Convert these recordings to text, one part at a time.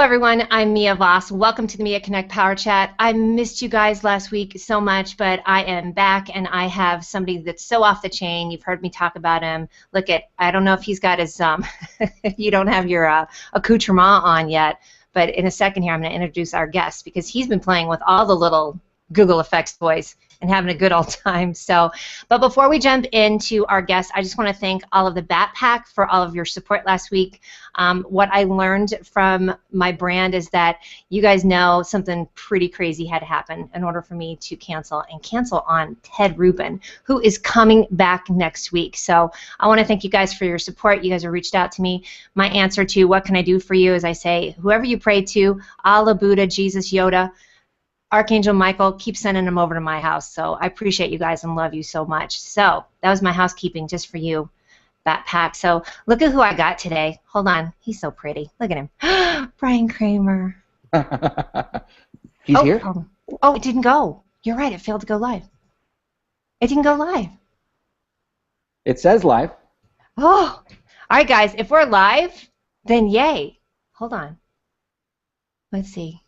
everyone, I'm Mia Voss. Welcome to the Mia Connect Power Chat. I missed you guys last week so much, but I am back, and I have somebody that's so off the chain. You've heard me talk about him. Look at, I don't know if he's got his, you don't have your accoutrement on yet, but in a second here I'm going to introduce our guest because he's been playing with all the little Google Effects toys and having a good old time. So, but before we jump into our guests, I just want to thank all of the Backpack for all of your support last week. What I learned from my brand is that you guys know something pretty crazy had to happen in order for me to cancel on Ted Rubin, who is coming back next week. So I want to thank you guys for your support. You guys have reached out to me. My answer to what can I do for you is I say, whoever you pray to, Allah, Buddha, Jesus, Yoda, Archangel Michael, keep sending them over to my house. So I appreciate you guys and love you so much. So that was my housekeeping just for you, Backpack. So look at who I got today. Hold on. He's so pretty. Look at him. Bryan Kramer. He's here? Oh, it didn't go. You're right. It failed to go live. It didn't go live. It says live. Oh. All right, guys. If we're live, then yay. Hold on. Let's see.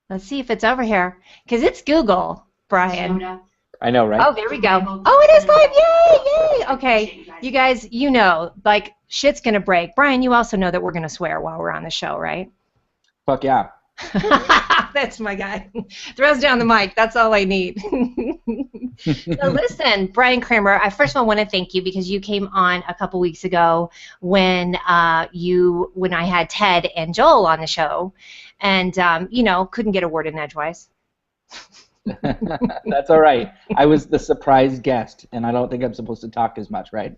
Let's see if it's over here, because it's Google, Bryan. I know, right? Oh, there we go. Oh, it is live. Yay, yay. Okay, you guys, you know, like, shit's going to break. Bryan, you also know that we're going to swear while we're on the show, right? Fuck yeah. That's my guy. Throws down the mic. That's all I need. So listen, Bryan Kramer, I first of all want to thank you because you came on a couple weeks ago when I had Ted and Joel on the show, and you know, couldn't get a word in edgewise. That's all right. I was the surprise guest, and I don't think I'm supposed to talk as much, right?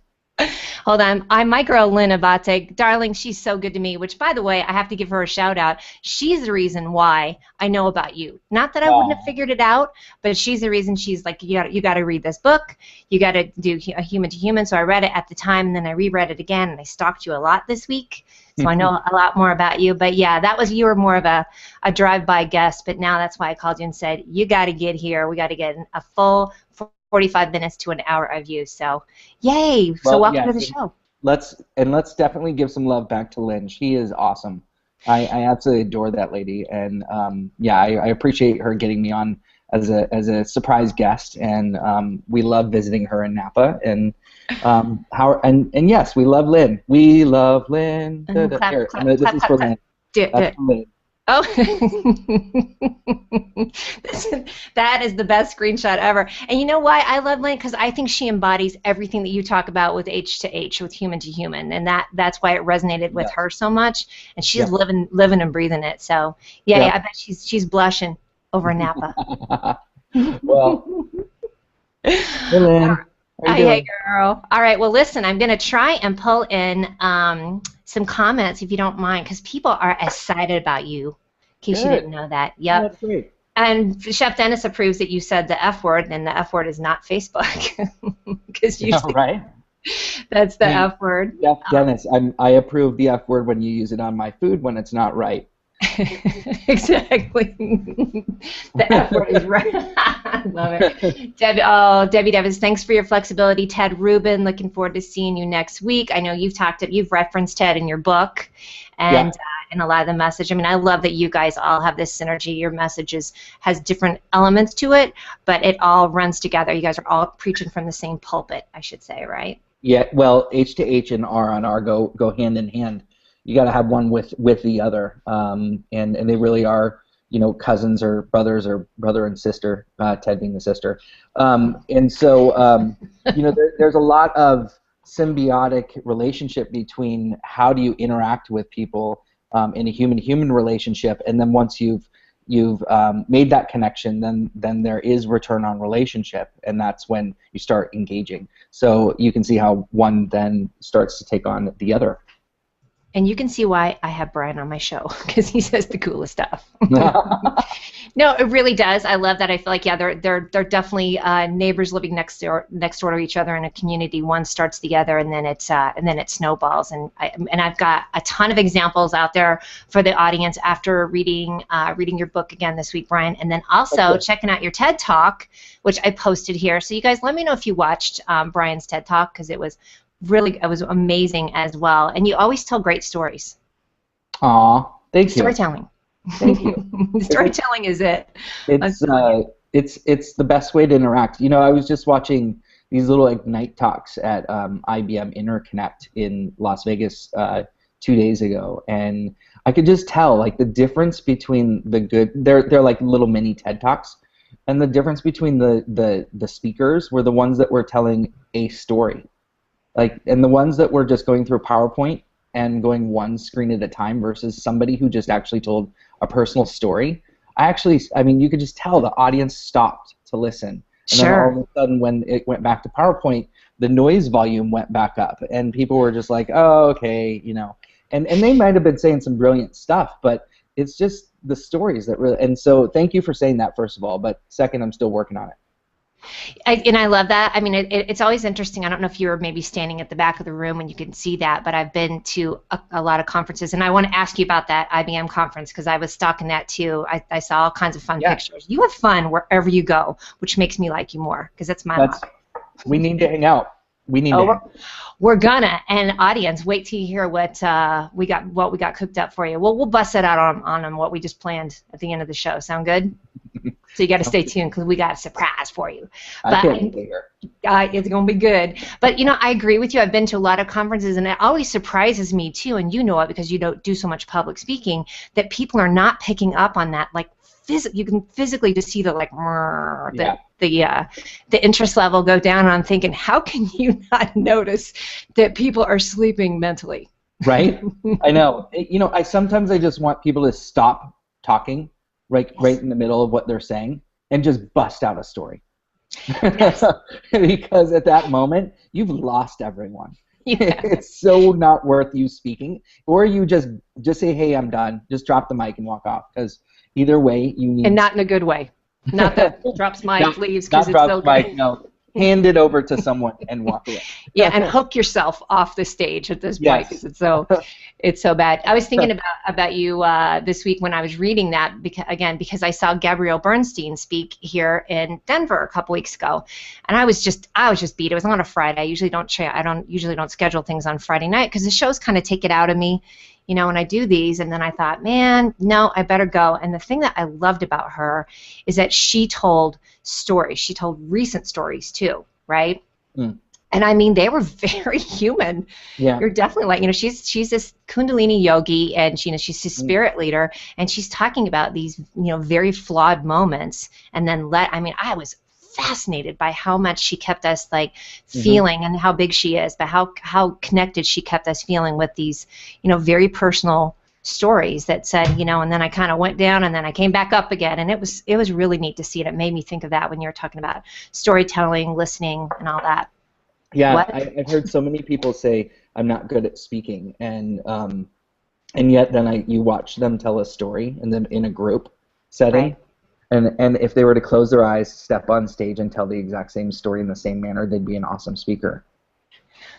Hold on. My girl Lynn Abate, darling, she's so good to me, which, by the way, I have to give her a shout-out. She's the reason why I know about you. Not that I wouldn't have figured it out, but she's the reason. She's like, you got to read this book. You got to do a human to human. So I read it at the time, and then I reread it again, and I stalked you a lot this week. So I know a lot more about you. But, yeah, you were more of a drive-by guest, but now that's why I called you and said, you got to get here. We got to get a full 45 minutes to an hour of you. So, yay! Well, so welcome to the show. Let's definitely give some love back to Lynn. She is awesome. I absolutely adore that lady, and yeah, I appreciate her getting me on as a surprise guest, and we love visiting her in Napa, and and yes, we love Lynn. We love Lynn. This is for Lynn. That's for Lynn. Oh, that is the best screenshot ever. And you know why I love Lynn? Because I think she embodies everything that you talk about with H2H, with human to human, and that's why it resonated with her so much. And she's living and breathing it. So yeah, I bet she's blushing over in Napa. Well, hey Lynn. Hey girl. All right. Well, listen, I'm gonna try and pull in some comments if you don't mind, because people are excited about you. In case you didn't know that. Yep. That's great. And Chef Dennis approves that you said the F word, and the F word is not Facebook. Because you right. That's the F word. Chef Dennis, I approve the F word when you use it on my food when it's not right. Exactly. The F word is right. I love it. Debi Davis, thanks for your flexibility. Ted Rubin, looking forward to seeing you next week. I know you've referenced Ted in your book and a lot of the message. I mean, I love that you guys all have this synergy. Your message has different elements to it, but it all runs together. You guys are all preaching from the same pulpit, I should say, right? Yeah, well, H2H and RonR go hand in hand. You got to have one with the other, and they really are, you know, cousins or brothers or brother and sister. Ted being the sister, and so you know, there's a lot of symbiotic relationship between how do you interact with people in a human-to-human relationship, and then once you've made that connection, then there is return on relationship, and that's when you start engaging. So you can see how one then starts to take on the other. And you can see why I have Bryan on my show, because he says the coolest stuff. No, it really does. I love that. I feel like, yeah, they're definitely neighbors living next door to each other in a community. One starts the other, and then it snowballs. And I've got a ton of examples out there for the audience after reading your book again this week, Bryan, and then also checking out your TED Talk, which I posted here. So you guys, let me know if you watched Bryan's TED Talk, because it was amazing as well. And you always tell great stories. Aw, thank you. Storytelling. Thank you. Storytelling is it. It's the best way to interact. You know, I was just watching these little Ignite talks at IBM Interconnect in Las Vegas 2 days ago, and I could just tell like the difference between the good. They're like little mini TED talks, and the difference between the speakers were the ones that were telling a story, like, and the ones that were just going through PowerPoint and going one screen at a time versus somebody who just actually told a personal story. I mean, you could just tell the audience stopped to listen. And then all of a sudden, when it went back to PowerPoint, the noise volume went back up, and people were just like, "Oh, okay," you know. And they might have been saying some brilliant stuff, but it's just the stories that really. And so, thank you for saying that, first of all. But second, I'm still working on it. And I love that. I mean, it's always interesting. I don't know if you were maybe standing at the back of the room and you can see that, but I've been to a lot of conferences, and I want to ask you about that IBM conference because I was stalking that too. I saw all kinds of fun pictures. You have fun wherever you go, which makes me like you more because that's my motto. We need to hang out. We need to. We're gonna. And audience, wait till you hear what we got cooked up for you. We'll bust it out on what we just planned at the end of the show. Sound good? So you got to stay tuned because we got a surprise for you. But I can't wait to hear. It's going to be good. But, you know, I agree with you. I've been to a lot of conferences, and it always surprises me, too, and you know it because you don't do so much public speaking, that people are not picking up on that. Like, you can physically just see the, like, the interest level go down, and I'm thinking, how can you not notice that people are sleeping mentally? Right? I know. You know, sometimes I just want people to stop talking right in the middle of what they're saying and just bust out a story. Yes. Because at that moment, you've lost everyone. Yeah. It's so not worth you speaking. Or you just say, hey, I'm done. Just drop the mic and walk off. Because either way, you need... And not in a good way. Not that drops mic, leaves because it's so good. Mic, no. Hand it over to someone and walk away. Yeah, and hook yourself off the stage at this point because it's so bad. I was thinking about you this week when I was reading that because I saw Gabrielle Bernstein speak here in Denver a couple weeks ago, and I was just beat. It was on a Friday. I usually don't schedule things on Friday night because the shows kind of take it out of me, you know, when I do these. And then I thought, man, no, I better go. And the thing that I loved about her is that she told stories. She told recent stories too, right? Mm. And I mean, they were very human. Yeah. You're definitely like, you know, she's this Kundalini yogi, and she's a spirit leader, and she's talking about these, you know, very flawed moments, and then I was fascinated by how much she kept us like feeling and how big she is, but how connected she kept us feeling with these, you know, very personal stories that said, you know, and then I kind of went down and then I came back up again, and it was really neat to see it. It made me think of that when you were talking about storytelling, listening, and all that. Yeah, I've heard so many people say I'm not good at speaking, and yet then you watch them tell a story, and then in a group setting, right. and if they were to close their eyes, step on stage, and tell the exact same story in the same manner, they'd be an awesome speaker.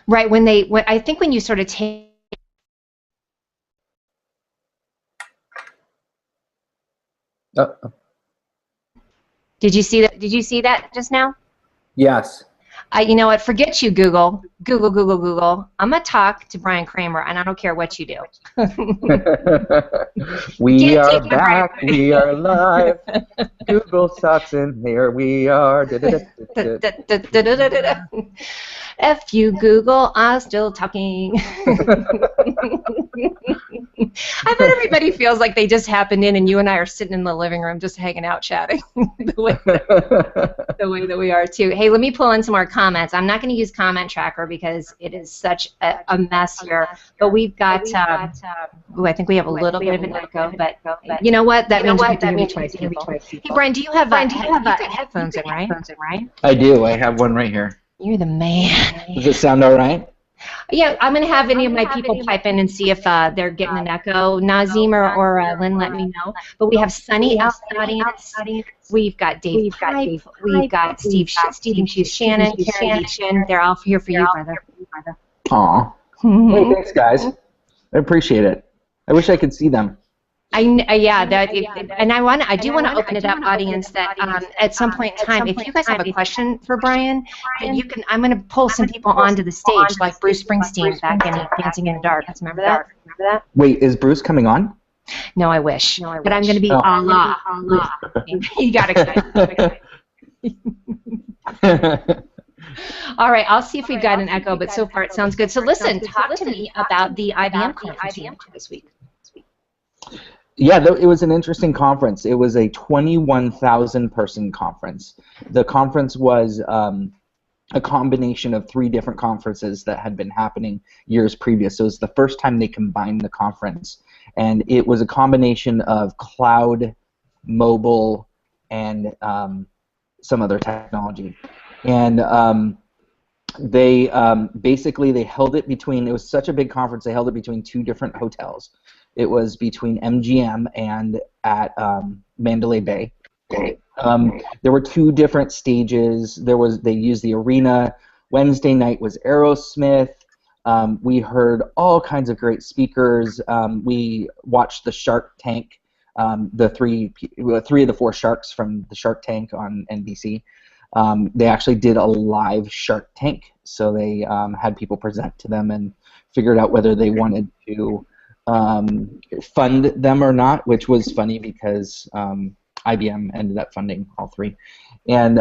Right. I think when you sort of take. Did you see that? Did you see that just now? Yes. You know what? Forget you, Google. Google. I'm gonna talk to Bryan Kramer, and I don't care what you do. We are back. We are live. Google socks in here. We are. F you, Google. I'm still talking. I bet everybody feels like they just happened in, and you and I are sitting in the living room just hanging out, chatting the way that we are too. Hey, let me pull in some more comments. I'm not going to use Comment Tracker because it is such a mess here. But we've got. I think we have a little bit of an echo, but you know what? That means we can hear twice. Hey, Bryan, do you have headphones in, right? I do. I have one right here. You're the man. Does it sound all right? Yeah, I'm going to have any of my people pipe in and see if they're getting an echo. Nazim or Lynn, let me know. But we have Sunny out in the audience. We've got Dave Pipe. We've got Stephen Hughes Shannon, Karen. They're all here for you, brother. Aw. Hey, thanks, guys. I appreciate it. I wish I could see them. Yeah, and I do want to open it up, audience, that at some point in time, if you guys have a question for Bryan, then you can. I'm going to pull some people onto the stage, like Bruce Springsteen back in Dancing in the Dark. Remember that? Wait, is Bruce coming on? No, I wish. But I'm going to be Allah. You got excited. All right, I'll see if we've got an echo, but so far it sounds good. So listen, talk to me about the IBM conference this week. Yeah, it was an interesting conference. It was a 21,000-person conference. The conference was a combination of 3 different conferences that had been happening years previous. So it was the first time they combined the conference. And it was a combination of cloud, mobile, and some other technology. And they basically they held it between, it was such a big conference, they held it between 2 different hotels. It was between MGM and at Mandalay Bay. There were 2 different stages. They used the arena. Wednesday night was Aerosmith. We heard all kinds of great speakers. We watched the Shark Tank, the 3 of the 4 sharks from the Shark Tank on NBC. They actually did a live Shark Tank, so they had people present to them and figured out whether they wanted to fund them or not, which was funny because IBM ended up funding all 3. And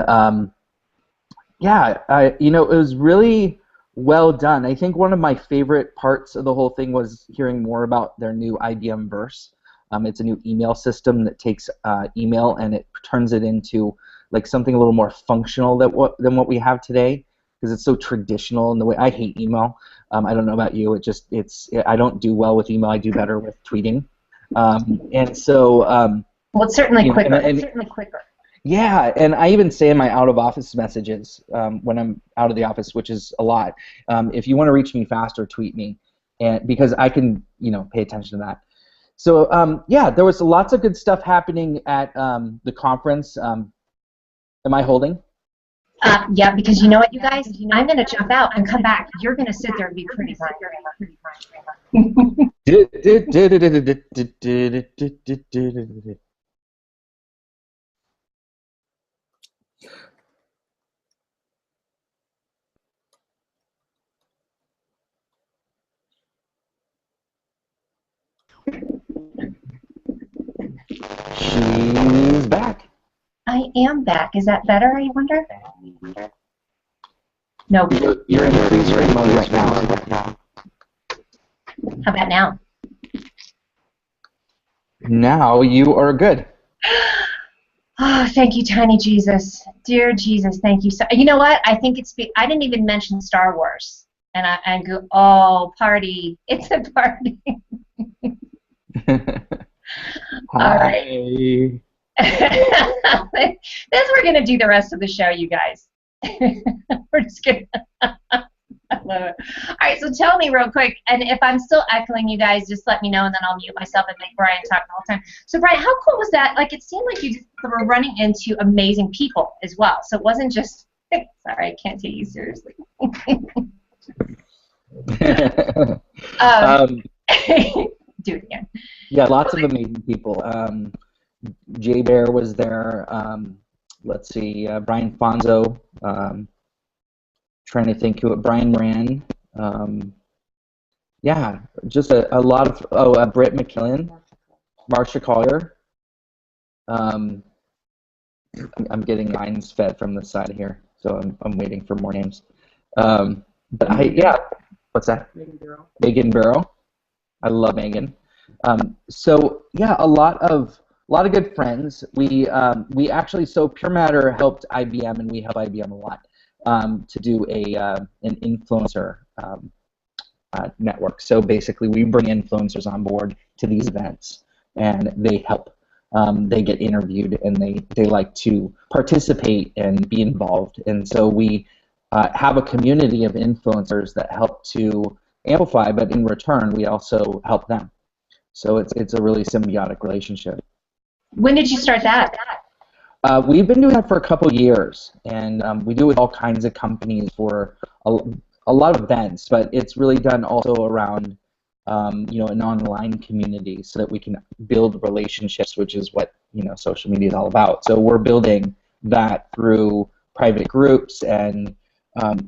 yeah, it was really well done. I think one of my favorite parts of the whole thing was hearing more about their new IBM Verse. It's a new email system that takes email and it turns it into like something a little more functional than what we have today, because it's so traditional in the way. I hate email. I don't know about you. I don't do well with email. I do better with tweeting. And so well, it's certainly quicker. It's certainly quicker. Yeah, and I even say in my out-of-office messages when I'm out of the office, which is a lot, if you want to reach me faster, tweet me, and because I can, pay attention to that. So yeah, there was lots of good stuff happening at the conference. Am I holding? Yeah, because you know what, you guys? I'm going to jump out and come back. You're going to sit there and be pretty fine. She's back. I am back. Is that better, I wonder? No. You're in freeze frame mode right now. How about now? Now you are good. Oh, thank you, tiny Jesus. Dear Jesus, thank you. So, you know what? I think I didn't even mention Star Wars. And I go, oh, party. It's a party. All right. That's we're going to do the rest of the show, you guys. We're just going to... I love it. All right, so tell me real quick, and if I'm still echoing you guys, just let me know, and then I'll mute myself and make Bryan talk the whole time. So, Bryan, how cool was that? Like, it seemed like you were running into amazing people as well. So it wasn't just... Sorry, I can't take you seriously. Do it again. Yeah, lots of amazing people. Jay Bear was there. Let's see, Brian Fonzo. Trying to think who. Brian Moran. Yeah, just a lot of. Britt McKillen, Marcia Collier. I'm getting lines fed from the side here, so I'm waiting for more names. But yeah, what's that? Megan Barrow. I love Megan. So yeah, a lot of good friends. We actually, so Purematter helped IBM, and we help IBM a lot to do an influencer network. So basically, we bring influencers on board to these events, and they help. They get interviewed, and they like to participate and be involved. And so we have a community of influencers that help to amplify, but in return, we also help them. So it's a really symbiotic relationship. When did you start that? We've been doing that for a couple years, and we do it with all kinds of companies for a lot of events, but it's really done also around an online community so that we can build relationships, which is what social media is all about. So we're building that through private groups, and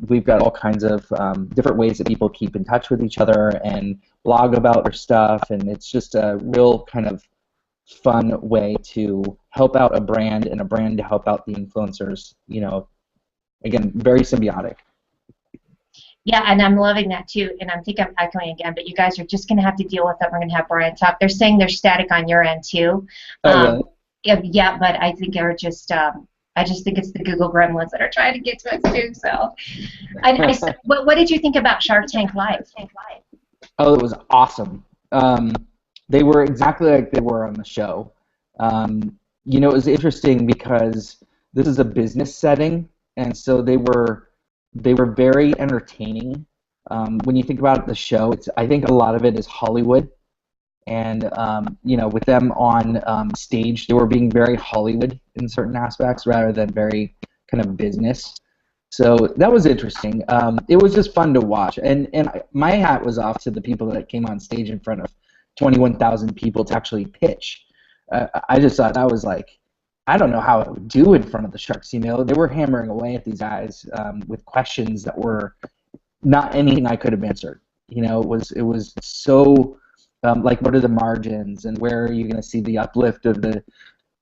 we've got all kinds of different ways that people keep in touch with each other and blog about their stuff, and it's just a real kind of fun way to help out a brand and a brand to help out the influencers. Again, very symbiotic. Yeah, and I'm loving that too, and I think I'm echoing again, but you guys are just going to have to deal with it. We're going to have Bryan talk. They're saying they're static on your end too. Oh, really? Yeah, but I think they're just, I just think it's the Google gremlins that are trying to get to us too. So, what did you think about Shark Tank Live? Oh, it was awesome. They were exactly like they were on the show. It was interesting because this is a business setting, and so they were very entertaining. When you think about the show, I think a lot of it is Hollywood, and with them on stage, they were being very Hollywood in certain aspects rather than very kind of business. So that was interesting. It was just fun to watch, and my hat was off to the people that came on stage in front of 21,000 people to actually pitch. I just thought that was like, I don't know how I would do in front of the Sharks. They were hammering away at these guys with questions that were not anything I could have answered. It was so like, what are the margins, and where are you going to see the uplift of the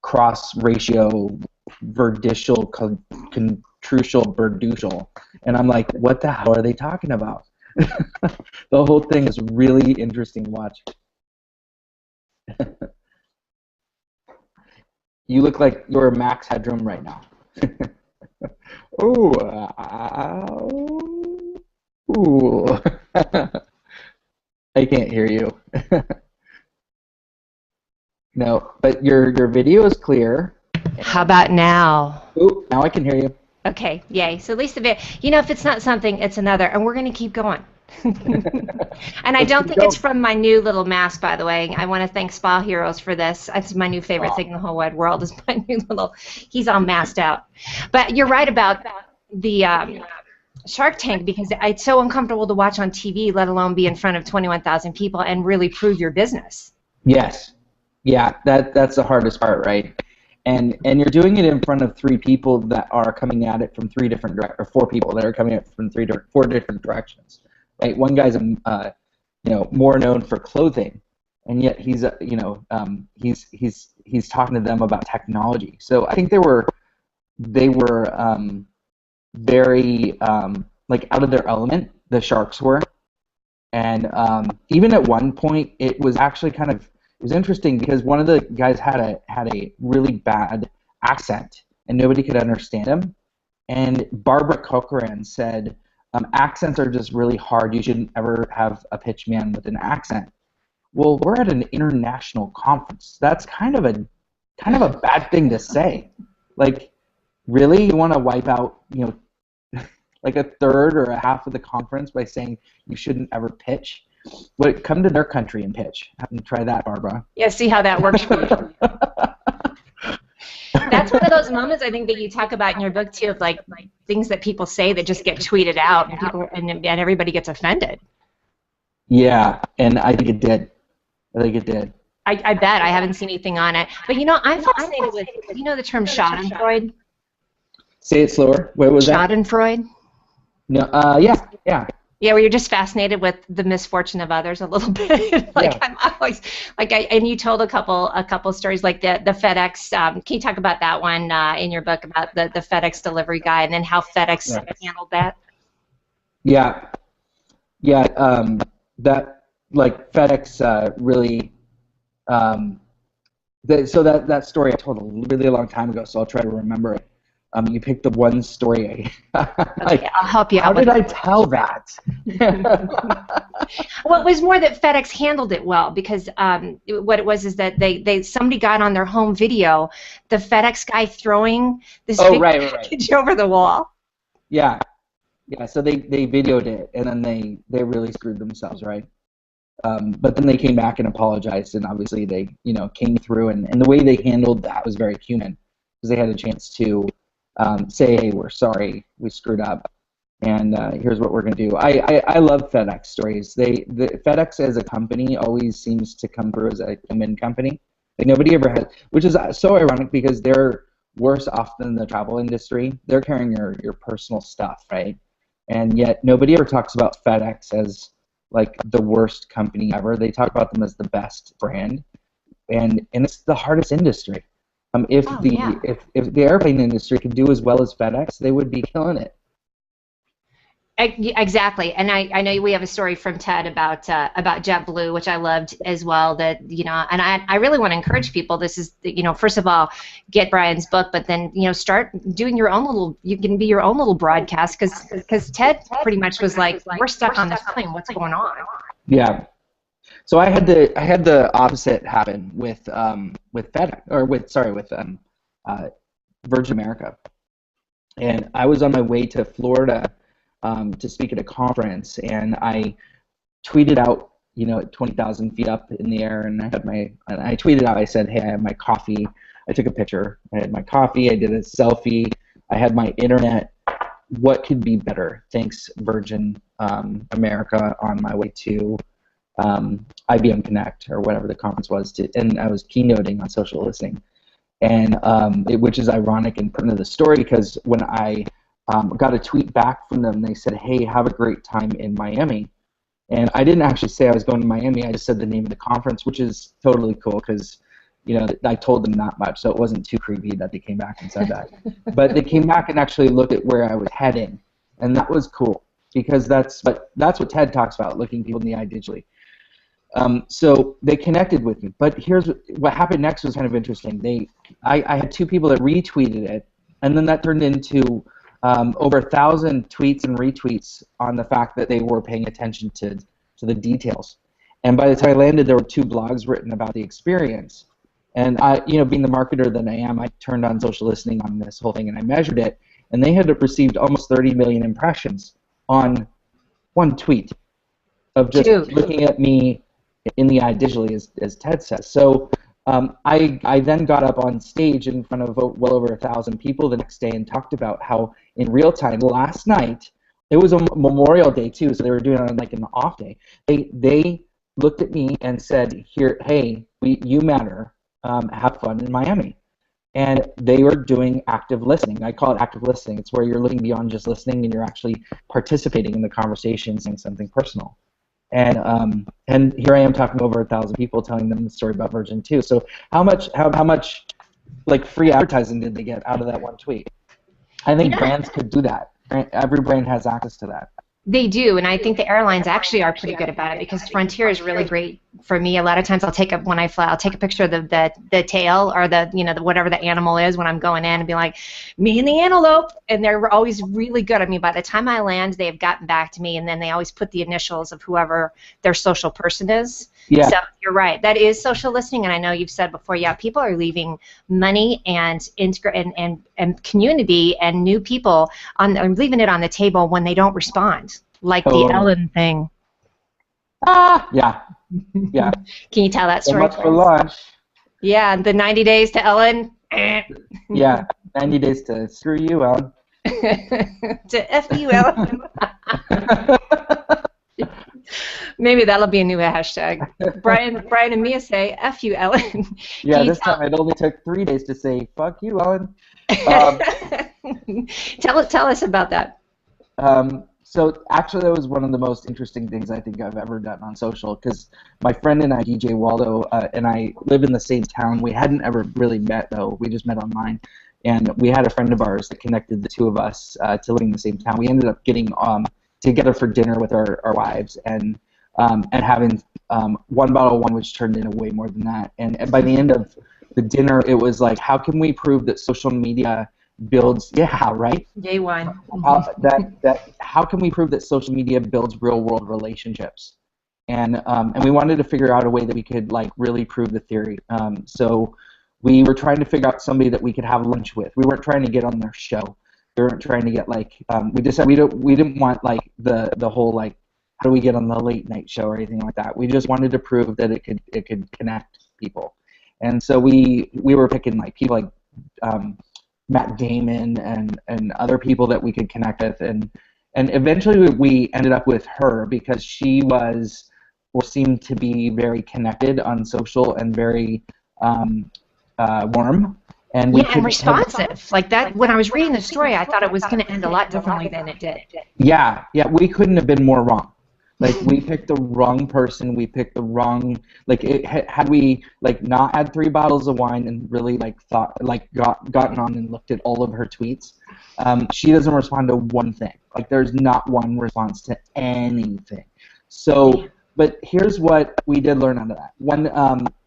CrossRatioVerditialContrucialVerdutial? And I'm like, what the hell are they talking about? The whole thing is really interesting to watch. You look like you're MaxheadRoom right now. Ooh. Ooh. I can't hear you. No, but your video is clear. How about now? Ooh, now I can hear you. Okay, yay. So at least a bit. If it's not something, it's another, and we're going to keep going. And I don't think it's from my new little mask, by the way. I want to thank Spa Heroes for this. It's my new favorite thing in the whole wide world is my new little, he's all masked out. But you're right about the Shark Tank, because it's so uncomfortable to watch on TV, let alone be in front of 21,000 people and really prove your business. Yes. Yeah, that's the hardest part, right? And you're doing it in front of three people that are coming at it from three different or four people that are coming at it from four different directions. Right, one guy's more known for clothing, and yet he's he's talking to them about technology. So I think they were very like out of their element. The Sharks were, and even at one point it was actually it was interesting because one of the guys had a really bad accent and nobody could understand him, and Barbara Corcoran said, accents are just really hard. You shouldn't ever have a pitch man with an accent. Well, we're at an international conference. That's kind of a bad thing to say. Like, really, you want to wipe out like a third or a half of the conference by saying you shouldn't ever pitch? Well, come to their country and pitch. Try that, Barbara. Yeah, see how that works for you. That's one of those moments I think that you talk about in your book too, of like things that people say that just get tweeted out and everybody gets offended. Yeah, and I think it did. I bet. I haven't seen anything on it. But I'm fascinated with, the term Schadenfreude? Say it slower. What was that? Schadenfreude? No, yeah. Yeah, where you're just fascinated with the misfortune of others a little bit. Like, yeah. I'm always and you told a couple stories like the FedEx. Can you talk about that one in your book about the FedEx delivery guy and then how FedEx handled that? Yeah. That like FedEx really. So that story I told a really long time ago, so I'll try to remember it. You picked the one story. Okay, I'll help you out. How did I tell that? Well, it was more that FedEx handled it well because what it was is that somebody got on their home video the FedEx guy throwing this big package over the wall. Yeah. So they videoed it and then they really screwed themselves, right? But then they came back and apologized, and obviously they came through, and the way they handled that was very human because they had a chance to say, hey, we're sorry, we screwed up, And here's what we're going to do. I love FedEx stories. The FedEx as a company always seems to come through as a human company. Like nobody ever has, which is so ironic because they're worse off than the travel industry. They're carrying your personal stuff, right? And yet nobody ever talks about FedEx as like the worst company ever. They talk about them as the best brand, and it's the hardest industry. If the airplane industry could do as well as FedEx, they would be killing it. Exactly, and I know we have a story from Ted about JetBlue, which I loved as well. That and I really want to encourage people. This is first of all, get Bryan's book, but then start doing your own little. You can be your own little broadcast because Ted pretty much was like, we're stuck on this plane. What's going on? Yeah. So I had the opposite happen with FedEx with Virgin America, and I was on my way to Florida to speak at a conference, and I tweeted out, at 20,000 feet up in the air, and I tweeted out, I said, hey, I have my coffee. I took a picture. I had my coffee. I did a selfie. I had my internet. What could be better? Thanks, Virgin America, on my way to IBM Connect, or whatever the conference was, and I was keynoting on social listening, and which is ironic and pertinent to the story, because when I got a tweet back from them, they said, hey, have a great time in Miami. And I didn't actually say I was going to Miami. I just said the name of the conference, which is totally cool because, I told them that much, so it wasn't too creepy that they came back and said that. But they came back and actually looked at where I was heading, and that was cool because that's what TED talks about, looking people in the eye digitally. So they connected with me. But here's what happened next was kind of interesting. I had two people that retweeted it, and then that turned into over 1,000 tweets and retweets on the fact that they were paying attention to the details. And by the time I landed, there were 2 blogs written about the experience. And I, being the marketer that I am, I turned on social listening on this whole thing, and I measured it, and they had received almost 30 million impressions on one tweet of just looking at me in the eye digitally, as Ted says. So I then got up on stage in front of well over 1,000 people the next day and talked about how in real time last night, it was a Memorial Day too, so they were doing it on like an off day. They looked at me and said, "Here, hey, you matter. Have fun in Miami." And they were doing active listening. I call it active listening. It's where you're looking beyond just listening and you're actually participating in the conversation, saying something personal. And here I am talking to over 1,000 people, telling them the story about Virgin too. So how much like free advertising did they get out of that one tweet? I think brands could do that. Every brand has access to that. They do, and I think the airlines actually are pretty good about it because Frontier is really great for me. A lot of times when I fly, I'll take a picture of the tail or the whatever the animal is when I'm going in and be like, me and the antelope, and they're always really good. I mean, by the time I land, they have gotten back to me, and then they always put the initials of whoever their social person is. Yeah. So you're right. That is social listening, and I know you've said before, yeah, people are leaving money and community and new people leaving it on the table when they don't respond, like the Ellen thing. Yeah. Yeah. Can you tell that story? So much for lunch. Yeah, the 90 days to Ellen. Yeah, 90 days to screw you, Ellen. To F you, Ellen. Maybe that'll be a new hashtag. Bryan and Mia say, F you, Ellen. Yeah, this time it only took 3 days to say, fuck you, Ellen. Tell us about that. So actually that was one of the most interesting things I think I've ever done on social, because my friend and I, DJ Waldow, and I live in the same town. We hadn't ever really met, though. We just met online. And we had a friend of ours that connected the two of us to living in the same town. We ended up getting together for dinner with our wives and having one bottle of wine, which turned into way more than that. And by the end of the dinner, it was like, how can we prove that social media builds, right? Yay wine. How can we prove that social media builds real world relationships? And we wanted to figure out a way that we could like really prove the theory. So we were trying to figure out somebody that we could have lunch with. We weren't trying to get on their show. We weren't trying to get like we decided we didn't want like the whole like how do we get on the late night show or anything like that. We just wanted to prove that it could connect people. And so we were picking like people like Matt Damon and other people that we could connect with, and And eventually we ended up with her because she was or seemed to be very connected on social and very warm. And we and responsive. Like that, when I was reading the story, I thought it was going to end a lot differently than it did. Yeah, we couldn't have been more wrong. Like, we picked the wrong person. We picked the wrong, like, had we, like, not had 3 bottles of wine and really, like, gotten on and looked at all of her tweets, she doesn't respond to one thing. Like, there's not one response to anything. So, but here's what we did learn out of that. One,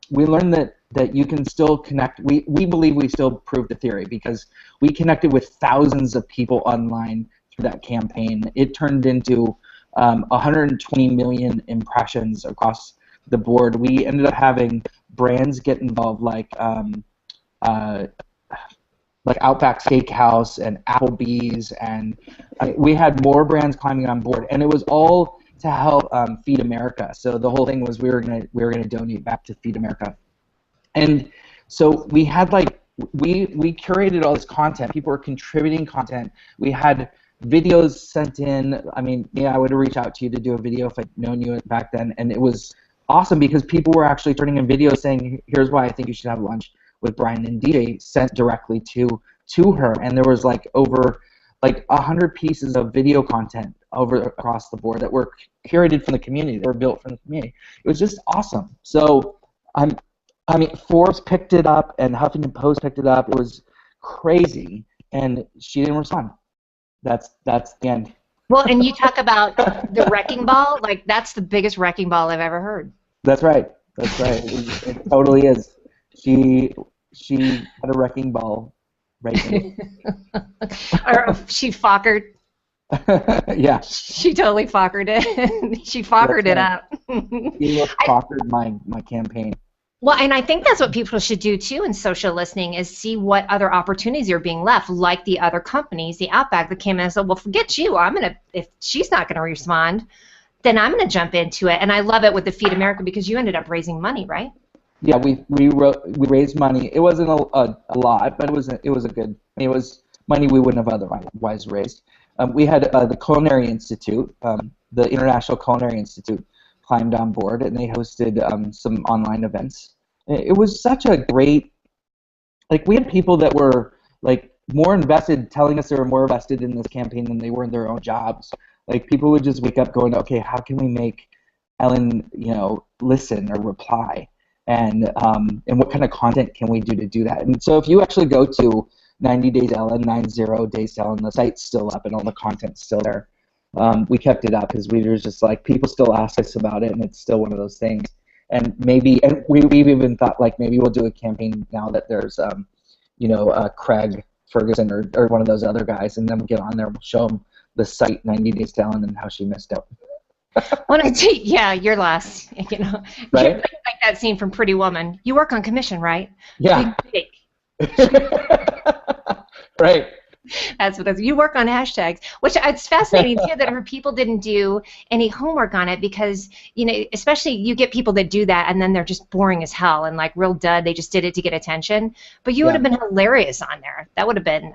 we learned that you can still connect. We believe we still proved the theory because we connected with thousands of people online through that campaign. It turned into 120 million impressions across the board. We ended up having brands get involved, like Outback Steakhouse and Applebee's, and we had more brands climbing on board, and it was all to help Feed America. So the whole thing was we were gonna donate back to Feed America, and so we had we curated all this content. People were contributing content. We had videos sent in. I mean, yeah, I would have reached out to you to do a video if I'd known you back then, and it was awesome because people were actually turning in videos saying, "Here's why I think you should have lunch with Bryan and DJ," sent directly to her, and there was over 100 pieces of video content across the board that were curated from the community, that were built from the community. It was just awesome. So I mean, Forbes picked it up and Huffington Post picked it up. It was crazy, and she didn't respond. That's the end. Well, and you talk about the wrecking ball, like that's the biggest wrecking ball I've ever heard. That's right. It totally is. She had a wrecking ball right there. Or she fockered. Yeah. She totally fockered it. She fockered it up. She fockered my campaign. Well, and I think that's what people should do too in social listening is see what other opportunities are being left, like the other companies, the Outback that came in and said, well, forget you. If she's not going to respond, then I'm going to jump into it. And I love it with the Feed America because you ended up raising money, right? Yeah, we raised money. It wasn't a lot, but it was a good. It was money we wouldn't have otherwise raised. We had the Culinary Institute, the International Culinary Institute, climbed on board, and they hosted some online events. It was such a great, we had people that were more invested, telling us they were more invested in this campaign than they were in their own jobs. People would just wake up going, okay, how can we make Ellen, listen or reply, and what kind of content can we do to do that? And so if you actually go to 90 Days Ellen, 90 Days Ellen, the site's still up and all the content's still there. We kept it up because we were just people still ask us about it, and it's still one of those things. And we've even thought maybe we'll do a campaign now that there's Craig Ferguson or one of those other guys, and then we'll get on there and we'll show them the site 90 Days to Ellen and how she missed out. When I say, yeah, you're last, Right? You're like that scene from Pretty Woman. You work on commission, right? Yeah. Big. Right. That's what you work on hashtags, which it's fascinating too that her people didn't do any homework on it because especially you get people that do that and then they're just boring as hell and real dud. They just did it to get attention. But you would have been hilarious on there. That would have been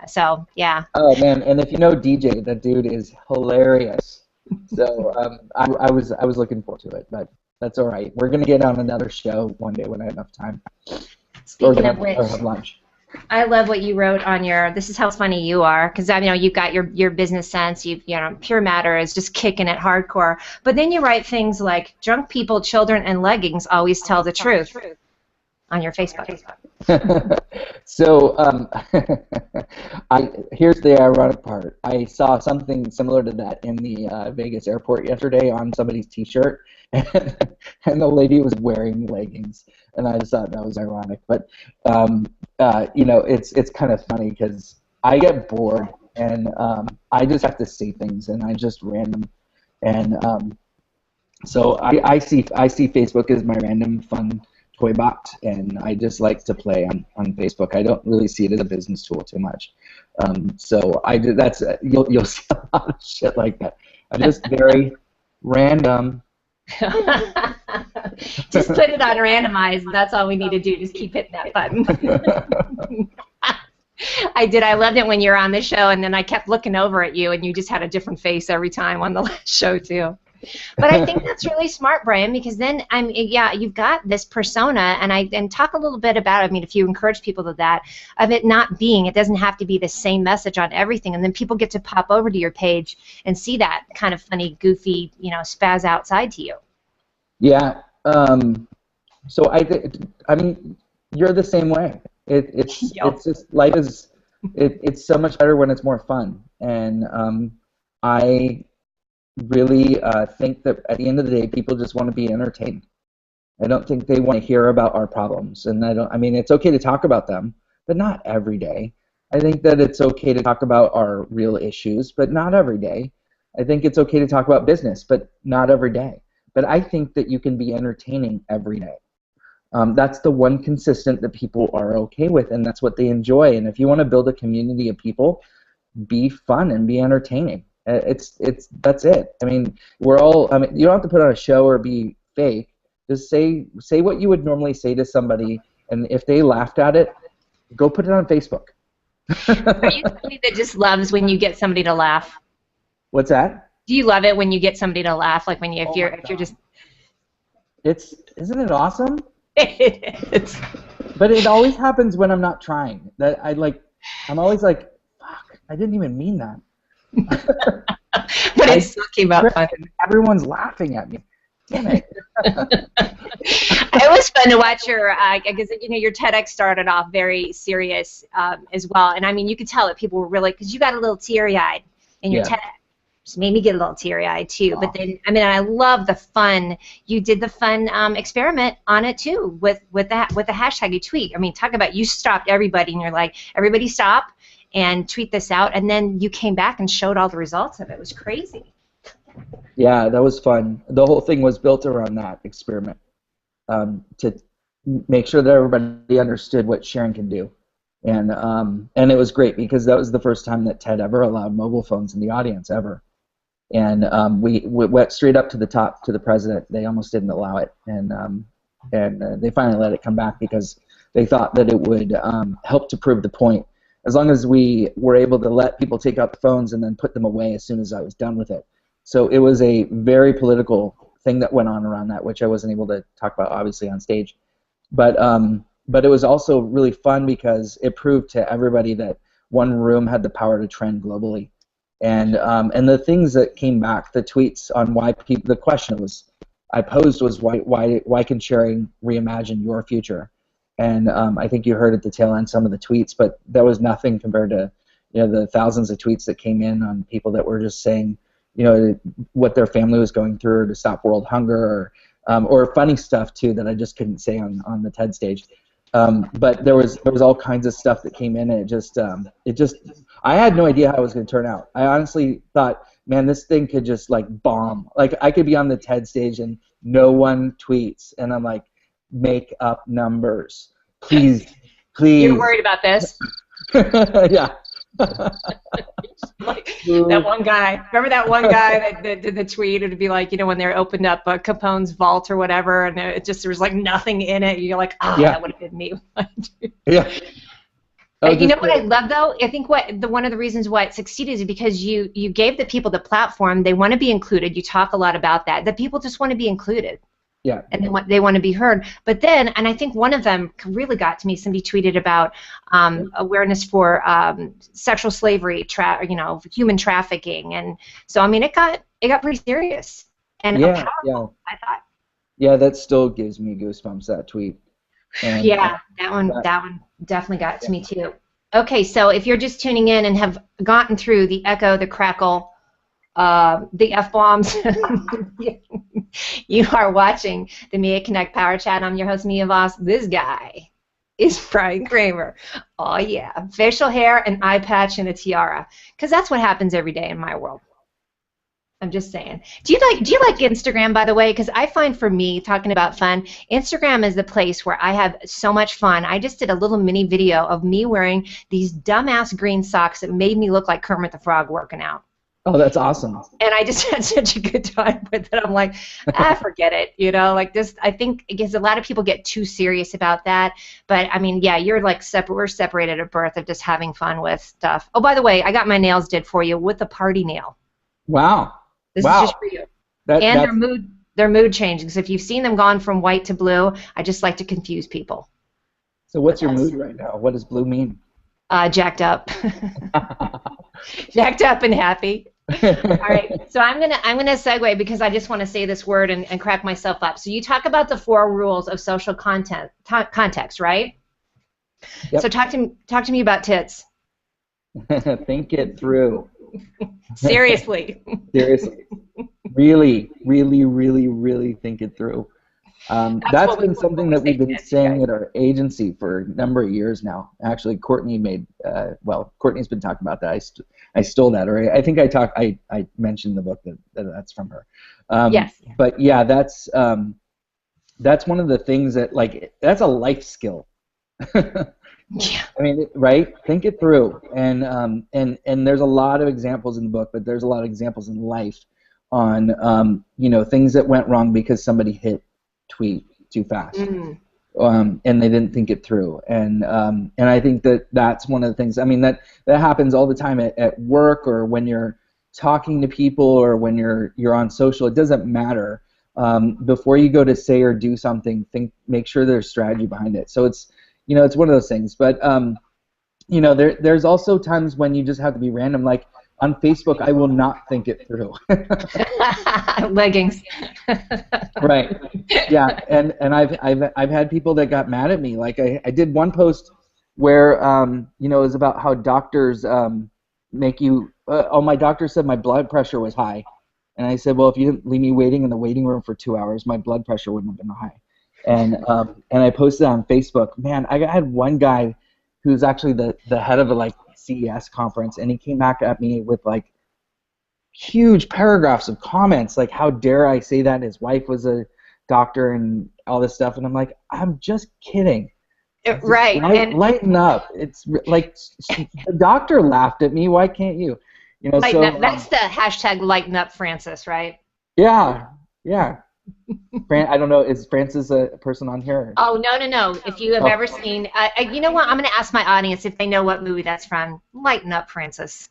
yeah. Oh man, and if you know DJ, that dude is hilarious. So I was looking forward to it, but that's all right. We're gonna get on another show one day when I have enough time. Speaking of which, have lunch. I love what you wrote on your. This is how funny you are, because you've got your business sense. Purematter is just kicking it hardcore. But then you write things like drunk people, children, and leggings always tell the truth on your Facebook. So here's the ironic part. I saw something similar to that in the Vegas airport yesterday on somebody's T-shirt, and the lady was wearing leggings, and I just thought that was ironic. But it's kind of funny because I get bored, and I just have to say things, and I just random, and so I see Facebook as my random fun toy box, and I just like to play on Facebook. I don't really see it as a business tool too much. So you'll see a lot of shit like that. I'm just very random. Just put it on randomize. That's all we need to do. Just keep hitting that button. I did. I loved it when you were on the show, and then I kept looking over at you, and you just had a different face every time on the last show too. But I think that's really smart, Bryan, because then yeah, you've got this persona, and talk a little bit about. I mean, if you encourage people to that, of it not being, it doesn't have to be the same message on everything, and then people get to pop over to your page and see that kind of funny, goofy, spaz out side to you. Yeah. So I mean, you're the same way. It's just life is. It's so much better when it's more fun, and I really think that at the end of the day, people just want to be entertained. I don't think they want to hear about our problems, and I mean, it's okay to talk about them, but not every day. I think that it's okay to talk about our real issues, but not every day. I think it's okay to talk about business, but not every day. But I think that you can be entertaining every day. That's the one consistent that people are okay with, and that's what they enjoy. And if you want to build a community of people, be fun and be entertaining. That's it. I mean, we're all. I mean, you don't have to put on a show or be fake. Just say what you would normally say to somebody, and if they laughed at it, go put it on Facebook. Are you somebody that just loves when you get somebody to laugh? What's that? Do you love it when you get somebody to laugh? Like when if you're just. Isn't it awesome? It is. But it always happens when I'm not trying. I'm always like, fuck, I didn't even mean that. But it still came out fun. Everyone's laughing at me. Damn it. It was fun to watch your, because your TEDx started off very serious as well, and I mean you could tell that people were really, because you got a little teary-eyed in your TEDx. Just made me get a little teary-eyed too. But then, I mean, I love the fun. You did the fun experiment on it too with the hashtag you tweet. I mean, talk about you stopped everybody, and you're like, everybody stop and tweet this out, and then you came back and showed all the results of it. It was crazy. Yeah, that was fun. The whole thing was built around that experiment to make sure that everybody understood what sharing can do. And it was great because that was the first time that TED ever allowed mobile phones in the audience ever. And we went straight up to the top to the president. They almost didn't allow it, and they finally let it come back because they thought that it would help to prove the point. As long as we were able to let people take out the phones and then put them away as soon as I was done with it. So it was a very political thing that went on around that, which I wasn't able to talk about obviously on stage. But it was also really fun because it proved to everybody that one room had the power to trend globally. And the things that came back, the tweets on why people, the question I posed was why can sharing reimagine your future? And I think you heard at the tail end some of the tweets, but that was nothing compared to the thousands of tweets that came in on people that were just saying what their family was going through to stop world hunger, or funny stuff too that I just couldn't say on the TED stage. But there was all kinds of stuff that came in, and it just I had no idea how it was going to turn out. I honestly thought, man, this thing could just like bomb. Like I could be on the TED stage and no one tweets, and I'm like, make up numbers, please. You're worried about this? Yeah. Like that one guy. Remember that one guy that did the tweet? It'd be like, when they opened up Capone's vault or whatever, and there was like nothing in it. You're like, that would have been me. Yeah. You know what I love though? I think one of the reasons why it succeeded is because you gave the people the platform. They want to be included. You talk a lot about that. The people just want to be included. Yeah. And they want to be heard. But then, and I think one of them really got to me. Somebody tweeted about awareness for sexual slavery, human trafficking, and so I mean, it got pretty serious and powerful, I thought. Yeah, that still gives me goosebumps. That tweet. And, that one definitely got to me too. Okay, so if you're just tuning in and have gotten through the echo, the crackle, the F-bombs, you are watching the Mia Connect Power Chat. I'm your host, Mia Voss. This guy is Bryan Kramer. Oh, yeah. Facial hair, an eye patch, and a tiara. Because that's what happens every day in my world. I'm just saying. Do you like Instagram, by the way? Because I find for me, talking about fun, Instagram is the place where I have so much fun. I just did a little mini video of me wearing these dumbass green socks that made me look like Kermit the Frog working out. Oh, that's awesome. And I just had such a good time with it. I'm like, forget it, like this. I think because a lot of people get too serious about that. But I mean, yeah, you're like we're separated at birth of just having fun with stuff. Oh, by the way, I got my nails did for you with a party nail. Wow. This is just for you. And their mood changing. Because if you've seen them gone from white to blue, I just like to confuse people. So what's your mood right now? What does blue mean? Jacked up. Jacked up and happy. All right, so I'm gonna segue because I just want to say this word and crack myself up. So you talk about the 4 rules of social context, right? Yep. So talk to me about tits. Think it through. Seriously. Seriously. Really, really, really, really think it through. That's been something that we've been saying at our agency for a number of years now. Actually, Courtney Courtney's been talking about that. I stole that, or I think I mentioned in the book that's from her. Yes. But yeah, that's one of the things that, like, that's a life skill. Yeah. I mean, right? Think it through, and there's a lot of examples in the book, but there's a lot of examples in life on things that went wrong because somebody hit tweet too fast, and they didn't think it through, and I think that's one of the things. I mean, that happens all the time at work, or when you're talking to people, or when you're on social. It doesn't matter. Before you go to say or do something, make sure there's strategy behind it. So it's one of those things. But there's also times when you just have to be random, like on Facebook. I will not think it through. Leggings. Right. Yeah, and I've had people that got mad at me. Like I did one post where it was about how doctors make you. My doctor said my blood pressure was high, and I said, well, if you didn't leave me waiting in the waiting room for 2 hours, my blood pressure wouldn't have been high. And I posted on Facebook. Man, I had one guy who's actually the head of a CES conference, and he came back at me with huge paragraphs of comments, like, how dare I say that his wife was a doctor and all this stuff. And I'm like, I'm just kidding. Right. Lighten up. It's like the doctor laughed at me. Why can't you? Lighten up. That's the hashtag Lighten Up Francis, right? Yeah. Yeah. I don't know. Is Francis a person on here? Oh, no. If you have ever seen, you know what? I'm going to ask my audience if they know what movie that's from. Lighten Up, Francis.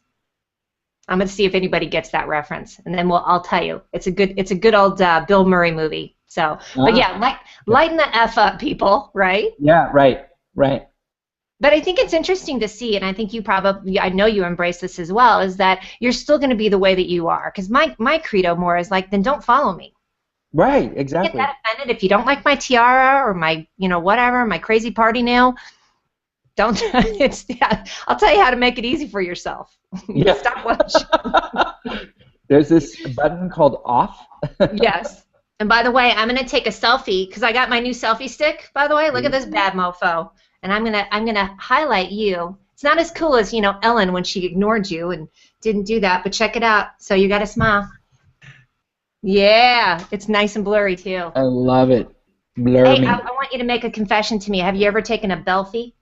I'm going to see if anybody gets that reference, and then I'll tell you. It's a good old Bill Murray movie. So, but yeah, lighten the F up, people, right? Yeah, right. But I think it's interesting to see, and I think I know you embrace this as well, is that you're still going to be the way that you are. Because my credo more is then don't follow me. Right, exactly. Get that offended if you don't like my tiara or my, whatever, my crazy party nail. Don't. I'll tell you how to make it easy for yourself. Yeah. Stop watching. There's this button called off. Yes. And by the way, I'm gonna take a selfie because I got my new selfie stick. By the way, look at this bad mofo. And I'm gonna highlight you. It's not as cool as Ellen when she ignored you and didn't do that. But check it out. So you got a smile. Yeah, it's nice and blurry too. I love it. Blur me. I want you to make a confession to me. Have you ever taken a Belfie?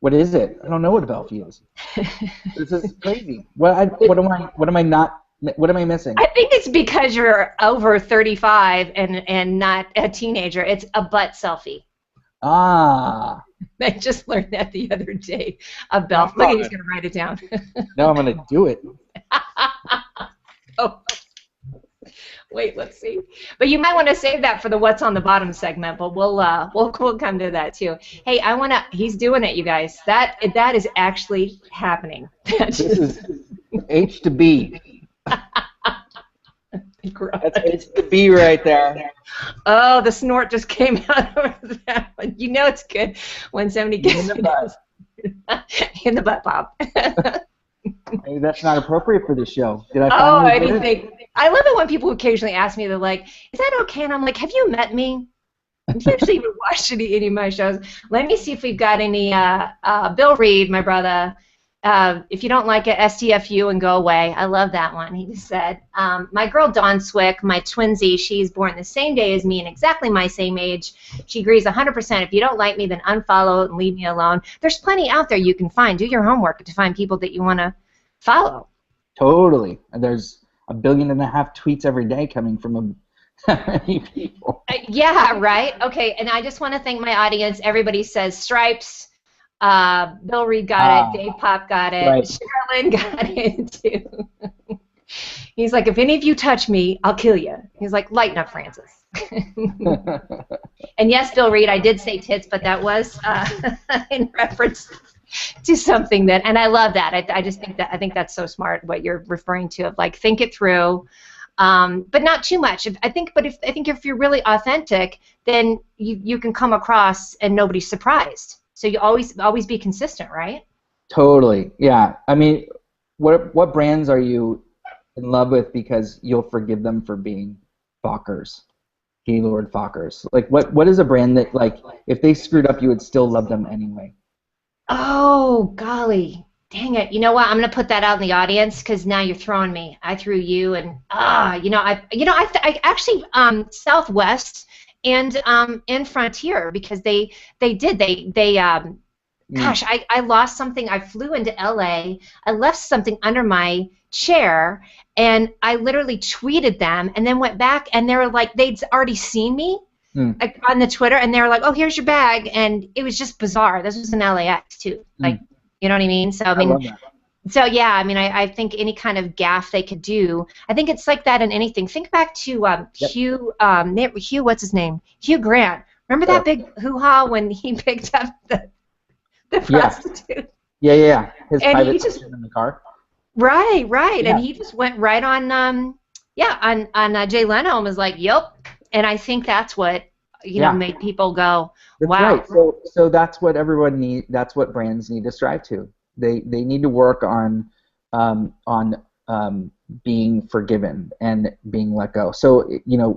What is it? I don't know what a Belfie is. This is crazy. What am I missing? I think it's because you're over 35 and not a teenager. It's a butt selfie. Ah. I just learned that the other day. A Belfie. Look, he's gonna write it down. No, I'm gonna do it. Oh. Wait, let's see. But you might want to save that for the What's on the Bottom segment, but we'll come to that too. Hey, he's doing it, you guys. That is actually happening. This is H to B. That's H to B right there. Oh, the snort just came out of that one. You know it's good when somebody gets in the butt. In the butt pop. Maybe that's not appropriate for this show. Did I finally get it? I love it when people occasionally ask me, they're like, is that okay? And I'm like, have you met me? Have you actually even watched any of my shows? Let me see if we've got any. Bill Reed, my brother, if you don't like it, STFU and go away. I love that one. He just said, my girl Dawn Swick, my twinsy, she's born the same day as me and exactly my same age. She agrees 100%. If you don't like me, then unfollow and leave me alone. There's plenty out there you can find. Do your homework to find people that you want to follow. Totally. And there's 1.5 billion tweets every day coming from many people. Yeah, right? Okay, and I just want to thank my audience. Everybody says Stripes. Bill Reed got it. Dave Pop got it. Right. Sherilyn got it, too. He's like, if any of you touch me, I'll kill you. He's like, lighten up, Francis. And yes, Bill Reed, I did say tits, but that was in reference to something that, and I love that. I think that's so smart what you're referring to, of like think it through, but not too much. I think if you're really authentic, then you can come across and nobody's surprised. So you always be consistent, right? Totally. Yeah. I mean, what brands are you in love with because you'll forgive them for being Fockers, Gaylord Fockers? Like, what is a brand that, like, if they screwed up, you would still love them anyway? Oh, golly. Dang it. You know what? I'm going to put that out in the audience because now you're throwing me. I threw you, and I actually Southwest and Frontier, because they gosh, I lost something. I flew into LA. I left something under my chair, and I literally tweeted them and then went back, and they were like, they'd already seen me like, on the Twitter, and they were like, oh, here's your bag, and it was just bizarre. This was in LAX too, like, you know what I mean? So I mean, so yeah, I mean, I think any kind of gaffe they could do, I think it's like that in anything. Think back to Hugh, what's his name? Hugh Grant. Remember that big hoo-ha when he picked up the prostitute? Yeah. His and private he just in the car. Right, Yeah. and he just went right on, on Jay Leno and was like, "Yep," and I think that's what made people go, That's "Wow." Right. So that's what everyone need. That's what brands need to strive to. They need to work on being forgiven and being let go. So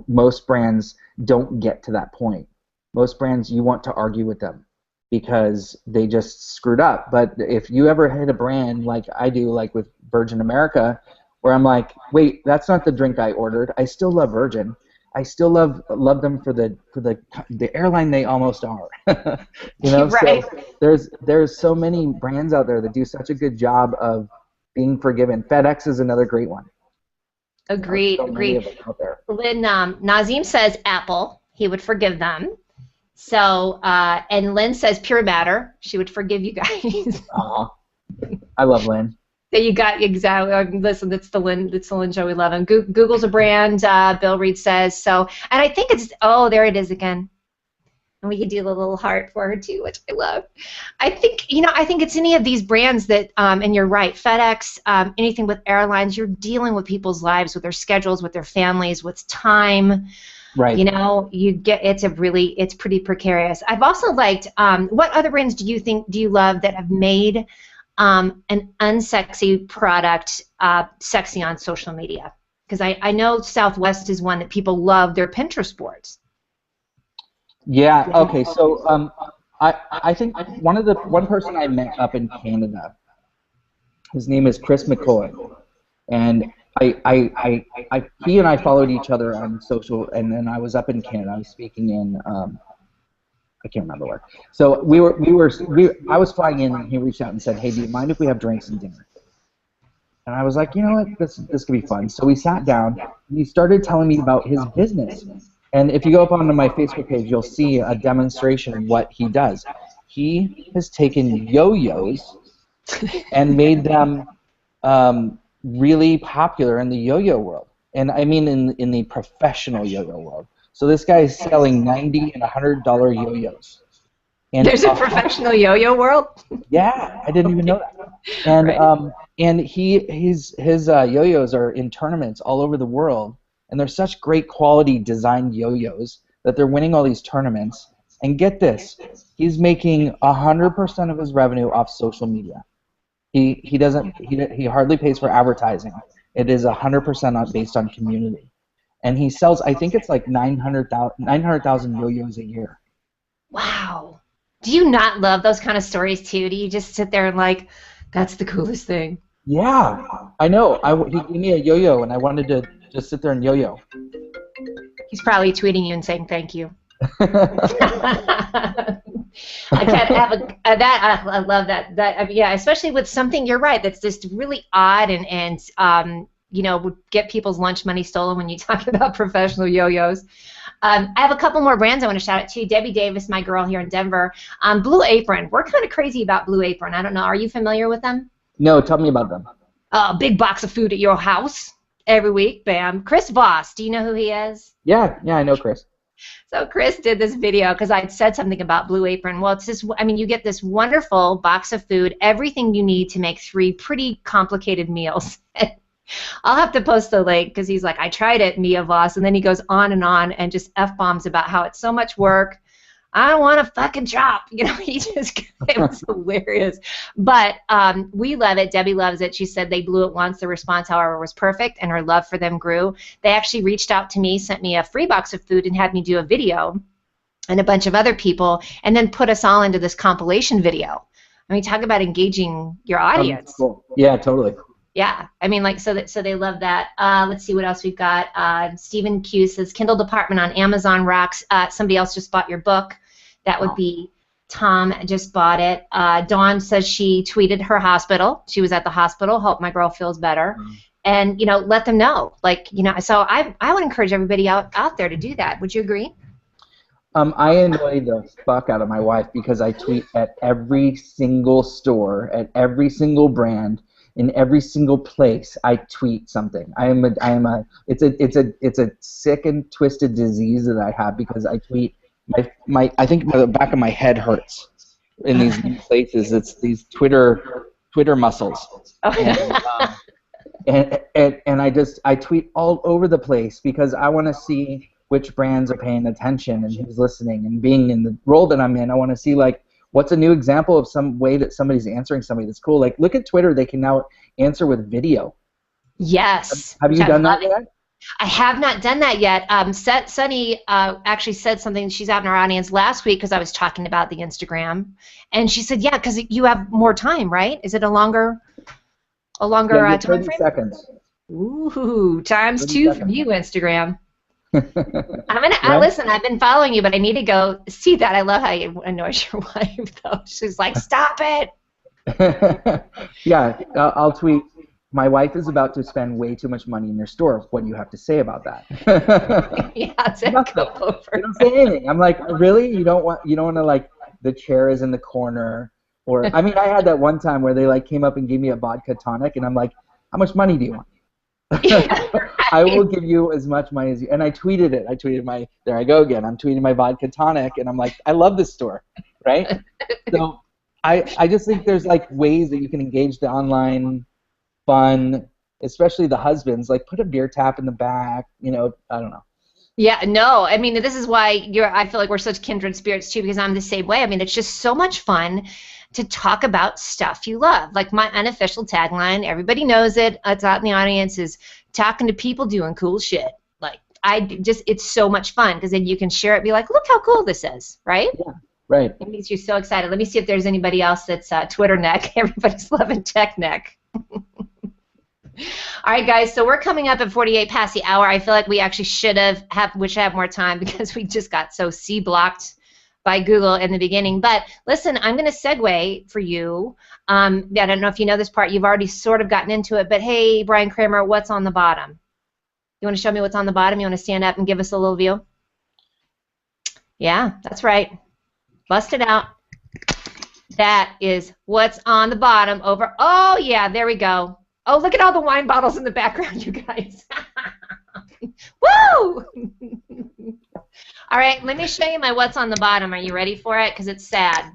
most brands don't get to that point. Most brands, you want to argue with them because they just screwed up. But if you ever hit a brand like I do, like with Virgin America, where I'm like, wait, that's not the drink I ordered. I still love Virgin. I still love them for the airline they almost are. Right. So there's so many brands out there that do such a good job of being forgiven. FedEx is another great one. Agreed. So many of them out there. Lynn, Nazim says Apple. He would forgive them. So, and Lynn says Purematter. She would forgive you guys. I love Lynn. There you got, exactly. Listen, it's the Lynn show. We love him. Google's a brand. Bill Reed says so, and I think it's there it is again. And we could do the little heart for her too, which I love. I think it's any of these brands that, and you're right, FedEx, anything with airlines, you're dealing with people's lives, with their schedules, with their families, with time. Right. It's pretty precarious. I've also liked, what other brands do you love that have made an unsexy product sexy on social media? Because I know Southwest is one that people love their Pinterest boards. Yeah. Okay. So I think one person I met up in Canada, his name is Chris McCoy, and he and I followed each other on social, and then I was up in Canada. I was speaking in I can't remember where. So I was flying in, and he reached out and said, "Hey, do you mind if we have drinks and dinner?" And I was like, you know what, this could be fun. So we sat down, and he started telling me about his business. And if you go up onto my Facebook page, you'll see a demonstration of what he does. He has taken yo-yos and made them really popular in the yo-yo world. And I mean in the professional yo-yo world. So this guy is selling $90 and $100 yo-yos. And there's a professional yo-yo world? Yeah, I didn't even know that. And right. And his yo-yos are in tournaments all over the world, and they're such great quality designed yo-yos that they're winning all these tournaments. And get this, he's making 100% of his revenue off social media. He hardly pays for advertising. It is 100% based on community. And he sells, I think it's like 900,000 yo-yos a year. Wow. Do you not love those kind of stories too? Do you just sit there and like, that's the coolest thing? Yeah, I know. He gave me a yo-yo, and I wanted to just sit there and yo-yo. He's probably tweeting you and saying thank you. I can't have that. I love that. Yeah, especially with something. You're right. That's just really odd and you know, would get people's lunch money stolen when you talk about professional yo-yos. I have a couple more brands I want to shout out to. Debi Davis, my girl here in Denver. Blue Apron. We're kind of crazy about Blue Apron. I don't know. Are you familiar with them? No, tell me about them. A big box of food at your house every week. Bam. Chris Voss. Do you know who he is? Yeah, I know Chris. So Chris did this video because I'd said something about Blue Apron. Well, it's this. I mean, you get this wonderful box of food, everything you need to make 3 pretty complicated meals. I'll have to post the link because he's like, I tried it, Mia Voss, and then he goes on and just F-bombs about how it's so much work. I don't want to fucking chop. You know, it was hilarious. But we love it. Debbie loves it. She said they blew it once. The response, however, was perfect, and her love for them grew. They actually reached out to me, sent me a free box of food, and had me do a video, and a bunch of other people, and then put us all into this compilation video. I mean, talk about engaging your audience. Cool. Yeah, totally. Yeah, I mean, like, so they love that. Let's see what else we've got. Stephen Q says, Kindle department on Amazon rocks. Somebody else just bought your book. That would be Tom just bought it. Dawn says she tweeted her hospital. She was at the hospital. Hope my girl feels better. And, you know, let them know. Like, you know, so I would encourage everybody out there to do that. Would you agree? I annoy the fuck out of my wife because I tweet at every single store, at every single brand, in every single place. I tweet something. It's a sick and twisted disease that I have because I tweet. I think the back of my head hurts in these new places. It's these Twitter muscles. And I tweet all over the place because I want to see which brands are paying attention and who's listening, and being in the role that I'm in, I want to see, like, what's a new example of some way that somebody's answering somebody that's cool. Like, look at Twitter. They can now answer with video. Yes. Have you done that yet? I have not done that yet. Sunny actually said something. She's out in our audience last week because I was talking about the Instagram, and she said, "Yeah, because you have more time, right? Is it a longer time 30 frame?" seconds. Ooh, times 2 from you, Instagram. Right? Listen, I've been following you, but I need to go see that. I love how you annoy your wife, though. She's like, "Stop it." Yeah, I'll tweet. My wife is about to spend way too much money in your store. What do you have to say about that? Yeah, go over. I don't say anything. I'm like, really? You don't want to, like, the chair is in the corner, or I mean, I had that one time where they, like, came up and gave me a vodka tonic, and I'm like, how much money do you want? Yeah, right. I will give you as much money as you. And I tweeted it. There I go again. I'm tweeting my vodka tonic, and I'm like, I love this store, right? So I just think there's, like, ways that you can engage the online fun, especially the husbands. Like, put a beer tap in the back. You know, I don't know. Yeah, no, I mean, this is why I feel like we're such kindred spirits, too, because I'm the same way. I mean, it's just so much fun to talk about stuff you love. Like, my unofficial tagline, everybody knows it, it's out in the audience, is talking to people doing cool shit. Like, it's so much fun, because then you can share it and be like, look how cool this is, right? Yeah, right. It makes you so excited. Let me see if there's anybody else that's Twitter neck. Everybody's loving tech neck. All right, guys, so we're coming up at 48 past the hour. I feel like we actually should have more time because we just got so C-blocked by Google in the beginning. But listen, I'm going to segue for you. I don't know if you know this part. You've already sort of gotten into it. But, hey, Bryan Kramer, what's on the bottom? You want to show me what's on the bottom? You want to stand up and give us a little view? Yeah, that's right. Bust it out. That is what's on the bottom over. Oh, yeah, there we go. Oh, look at all the wine bottles in the background, you guys. Woo! All right, let me show you my what's on the bottom. Are you ready for it? Because it's sad.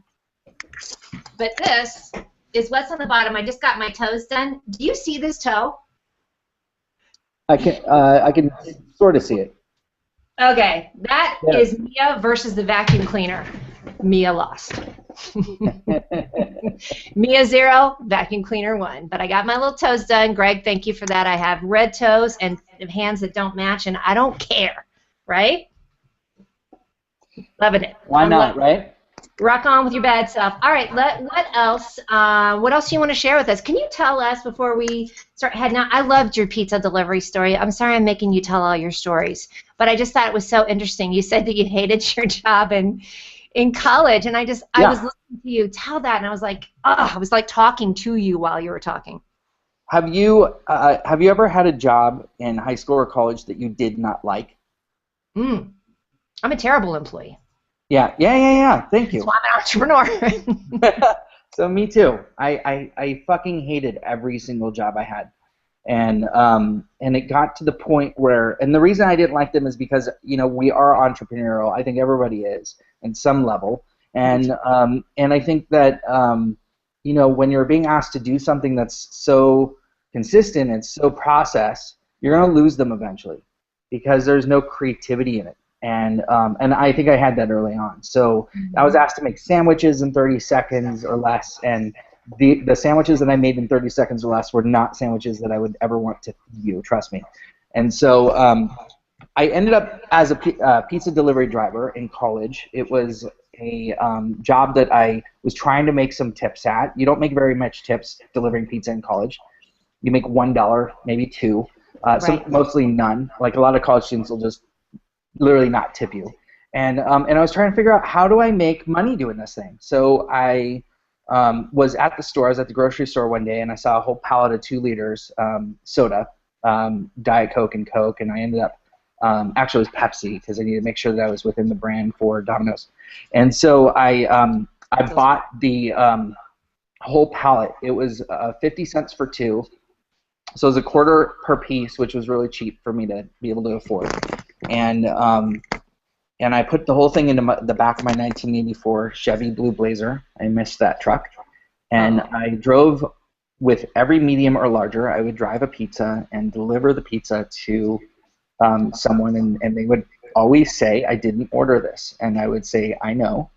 But this is what's on the bottom. I just got my toes done. Do you see this toe? I can sort of see it. Okay, that is Mia versus the vacuum cleaner. Mia lost. Mia 0, vacuum cleaner 1. But I got my little toes done. Greg, thank you for that. I have red toes and hands that don't match, and I don't care, right? Loving it. Why not, right? Rock on with your bad self. All right, what else? What else do you want to share with us? Can you tell us before we start heading out? I loved your pizza delivery story. I'm sorry I'm making you tell all your stories, but I just thought it was so interesting. You said that you hated your job, and in college, and I was listening to you tell that, and I was like, I was like talking to you while you were talking. Have you ever had a job in high school or college that you did not like? I'm a terrible employee. Yeah. Thank you. That's why I'm an entrepreneur. So me too. I fucking hated every single job I had, and it got to the point where, and the reason I didn't like them is because we are entrepreneurial. I think everybody is in some level, and I think that when you're being asked to do something that's so consistent and so processed, you're gonna lose them eventually because there's no creativity in it. And I think I had that early on. So I was asked to make sandwiches in 30 seconds or less, and the sandwiches that I made in 30 seconds or less were not sandwiches that I would ever want to feed you, trust me. And so I ended up as a pizza delivery driver in college. It was a job that I was trying to make some tips at. You don't make very much tips delivering pizza in college. You make $1, maybe $2. Mostly none. Like a lot of college students will just literally not tip you. And I was trying to figure out, how do I make money doing this thing? So I was at the store. I was at the grocery store one day, and I saw a whole pallet of 2 liters soda, Diet Coke and Coke, and I ended up, actually it was Pepsi, because I needed to make sure that I was within the brand for Domino's. And so I bought the whole pallet. It was 50 cents for 2. So it was $0.25 per piece, which was really cheap for me to be able to afford. And I put the whole thing into the back of my 1984 Chevy Blue Blazer. I missed that truck. And I drove with every medium or larger. I would drive a pizza and deliver the pizza to someone, and they would always say, I didn't order this. And I would say, I know.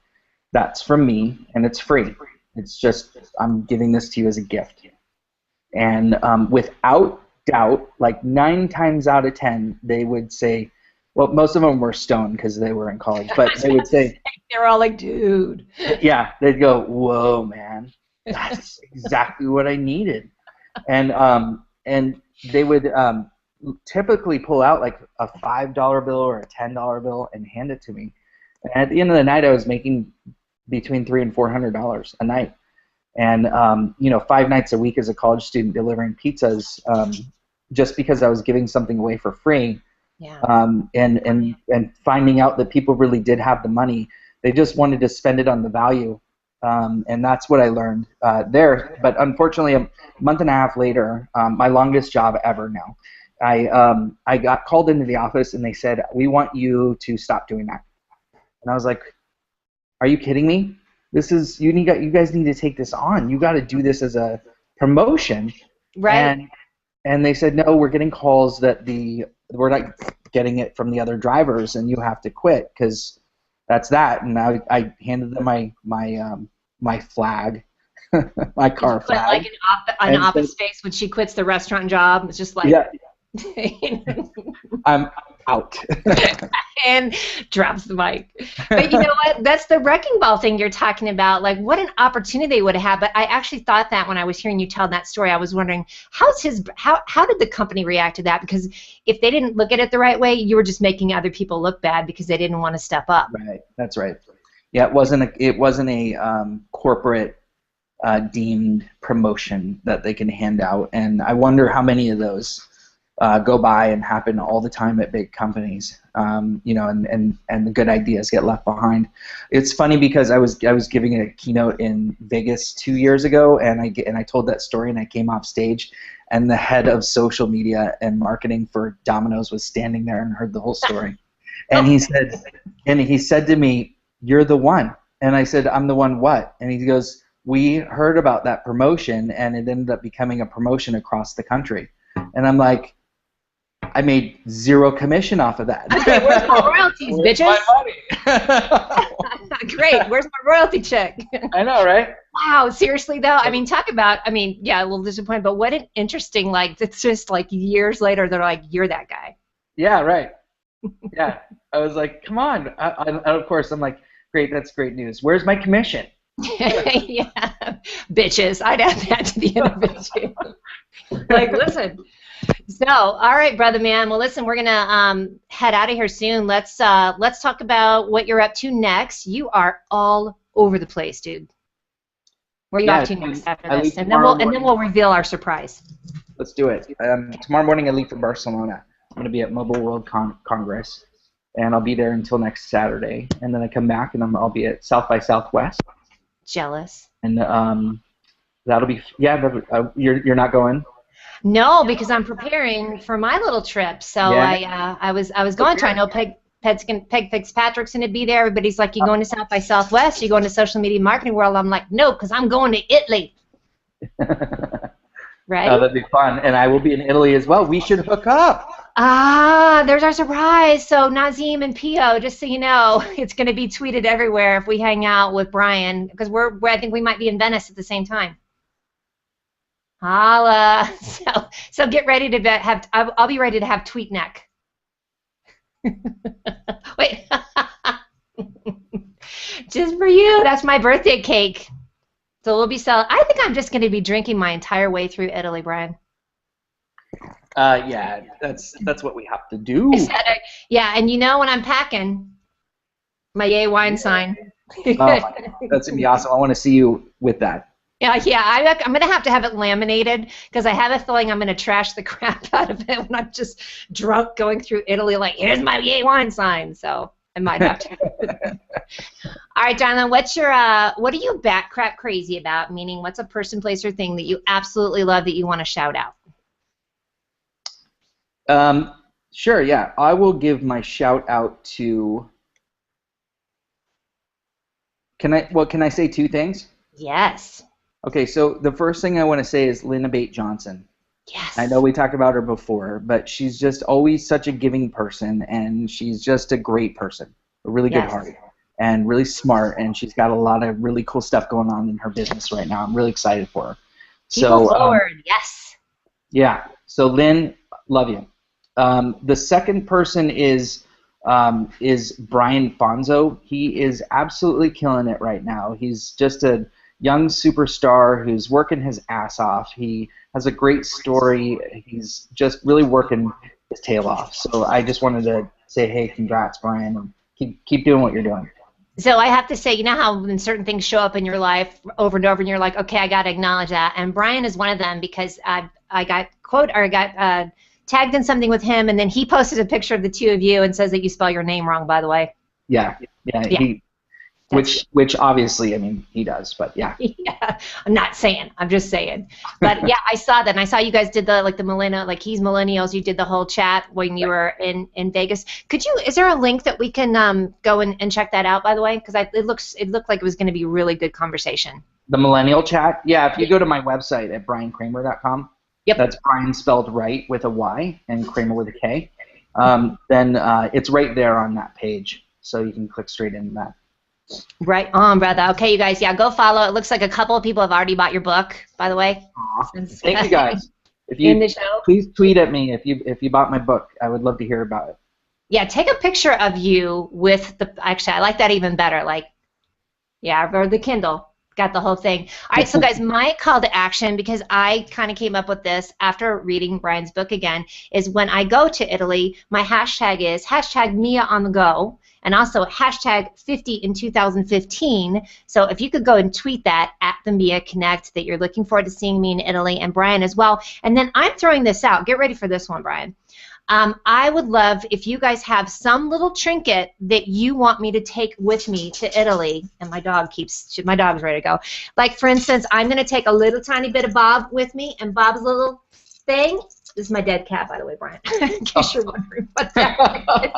That's from me, and it's free. It's just, I'm giving this to you as a gift. And without doubt, like 9 times out of 10, they would say, well, most of them were stoned because they were in college, but they would say, they were all like, dude. Yeah, they'd go, whoa, man, that's exactly what I needed. And they would typically pull out like a $5 bill or a $10 bill and hand it to me. And at the end of the night, I was making between $300 and $400 a night. And 5 nights a week as a college student delivering pizzas, just because I was giving something away for free. Yeah. And finding out that people really did have the money, they just wanted to spend it on the value, and that's what I learned there. But unfortunately, a month and a half later, my longest job ever now, I got called into the office and they said, we want you to stop doing that. And I was like, are you kidding me? This is you guys need to take this on. You got to do this as a promotion. Right. And they said, no, we're getting calls that we're not getting it from the other drivers, and you have to quit because that's that. And I handed them my flag, my car flag. Like an office space when she quits the restaurant job. It's just like, yeah. I'm out. And drops the mic. But you know what? That's the wrecking ball thing you're talking about. Like, what an opportunity they would have had. But I actually thought that when I was hearing you tell that story, I was wondering, how did the company react to that? Because if they didn't look at it the right way, you were just making other people look bad because they didn't want to step up. Right. That's right. Yeah, it wasn't a corporate deemed promotion that they can hand out, and I wonder how many of those go by and happen all the time at big companies, and the good ideas get left behind. It's funny because I was giving a keynote in Vegas 2 years ago, and I told that story, and I came off stage, and the head of social media and marketing for Domino's was standing there and heard the whole story, and he said to me, "You're the one," and I said, "I'm the one what?" And he goes, "We heard about that promotion, and it ended up becoming a promotion across the country," and I'm like, I made 0 commission off of that. Okay, where's my royalties, bitches? My money? Great, where's my royalty check? I know, right? Wow, seriously though, I mean, talk about, yeah, a little disappointed, but what an interesting, like, it's just like years later, they're like, you're that guy. Yeah, right. Yeah, I was like, come on. And of course, I'm like, great, that's great news. Where's my commission? Yeah, bitches. I'd add that to the end of it too. Like, listen. So, all right, brother man. Well, listen, we're gonna head out of here soon. Let's talk about what you're up to next. You are all over the place, dude. Where are you off to next after this? And then we'll reveal our surprise. Let's do it. Tomorrow morning I leave for Barcelona. I'm going to be at Mobile World Congress, and I'll be there until next Saturday. And then I come back, and I'll be at South by Southwest. Jealous. And that'll be you're not going? No, because I'm preparing for my little trip. So yeah. I was going to. I know Peg Fitzpatrick's going to be there. Everybody's like, you going to South by Southwest? You going to social media marketing world? I'm like, no, because I'm going to Italy. Right? That'd be fun. And I will be in Italy as well. We should hook up. There's our surprise. So Nazim and Pio, just so you know, it's going to be tweeted everywhere if we hang out with Bryan, because I think we might be in Venice at the same time. Holla. So get ready to I'll be ready to have tweet neck. Wait. Just for you. That's my birthday cake. So we'll be selling. I think I'm just going to be drinking my entire way through Italy, Bryan. Yeah, that's what we have to do. Yeah, and you know when I'm packing, my yay wine sign. That's going to be awesome. I want to see you with that. Yeah, I'm going to have it laminated because I have a feeling I'm going to trash the crap out of it when I'm just drunk going through Italy like, here's my yay wine sign. So I might have to. All right, Jonathan, what are you bat crap crazy about? Meaning, what's a person, place, or thing that you absolutely love that you want to shout out? Sure, yeah. I will give my shout out to. Can I say two things? Yes. Okay, so the first thing I want to say is Lynn Abate Johnson. Yes. I know we talked about her before, but she's just always such a giving person, and she's just a great person, a really good heart, and really smart, and she's got a lot of really cool stuff going on in her business right now. I'm really excited for her. People forward, yes. Yeah, so Lynn, love you. The second person is Brian Fonzo. He is absolutely killing it right now. He's just a young superstar who's working his ass off. He has a great story. He's just really working his tail off. So I just wanted to say, hey, congrats, Brian, and keep doing what you're doing. So I have to say, you know how when certain things show up in your life over and over, and you're like, okay, I got to acknowledge that. And Brian is one of them because I got tagged in something with him, and then he posted a picture of the two of you and says that you spell your name wrong, by the way. Yeah. Which obviously, I mean, he does, but yeah. Yeah, I'm not saying. I'm just saying. But yeah, I saw that, and I saw you guys did the millennial, like he's millennials. You did the whole chat when you were in Vegas. Is there a link that we can go and check that out? By the way, because it looked like it was going to be a really good conversation. The millennial chat, yeah. If you go to my website at bryankramer.com, yep, that's Bryan spelled right with a Y and Kramer with a K. Then it's right there on that page, so you can click straight into that. Right on, brother. Okay, you guys, go follow. It looks like a couple of people have already bought your book, by the way. Thank you, guys. In the show. Please tweet at me if you bought my book. I would love to hear about it. Yeah, take a picture of you with actually, I like that even better. Or the Kindle. Got the whole thing. All right, so guys, my call to action, because I kind of came up with this after reading Brian's book again, is when I go to Italy, my hashtag is #MiaOnTheGo, and also #50 in 2015. So if you could go and tweet that at the Mia Connect that you're looking forward to seeing me in Italy, and Bryan as well. And then I'm throwing this out. Get ready for this one, Bryan. I would love if you guys have some little trinket that you want me to take with me to Italy, and my dog's ready to go. Like, for instance, I'm going to take a little tiny bit of Bob with me, and Bob's little thing, this is my dead cat, by the way, Bryan, in case you're wondering what that is.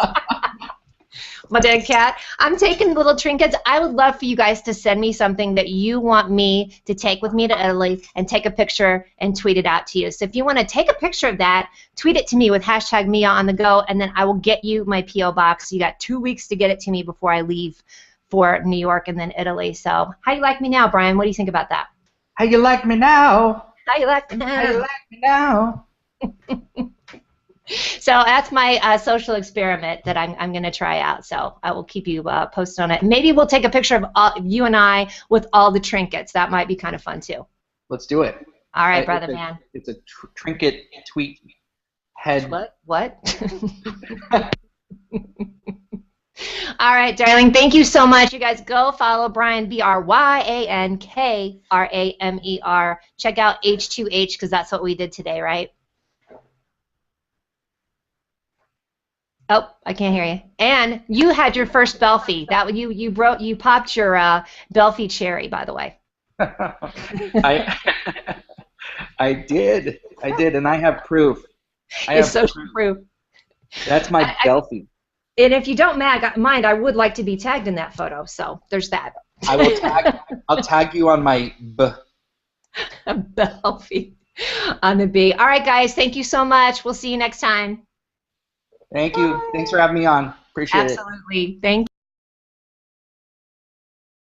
My dead cat. I'm taking little trinkets. I would love for you guys to send me something that you want me to take with me to Italy and take a picture and tweet it out to you. So if you want to take a picture of that, tweet it to me with #MiaOnTheGo, and then I will get you my P.O. box. You got 2 weeks to get it to me before I leave for New York and then Italy. So how you like me now, Bryan? What do you think about that? How you like me now? How you like me now? How you like me now? So that's my social experiment that I'm going to try out. So I will keep you posted on it. Maybe we'll take a picture of you and I with all the trinkets. That might be kind of fun too. Let's do it. All right, brother man. It's a trinket tweet Head. What? All right, darling. Thank you so much. You guys go follow Bryan, BryanKramer. Check out H2H because that's what we did today, right? Oh, I can't hear you. And you had your first Belfie. That you popped your Belfie cherry, by the way. I did, and I have proof. It's social proof. That's my Belfie. And if you don't mind, I would like to be tagged in that photo. So there's that. I will tag. I'll tag you on my Belfie on the B. All right, guys. Thank you so much. We'll see you next time. Thank you. Thanks for having me on. Appreciate it. Absolutely. Thank you.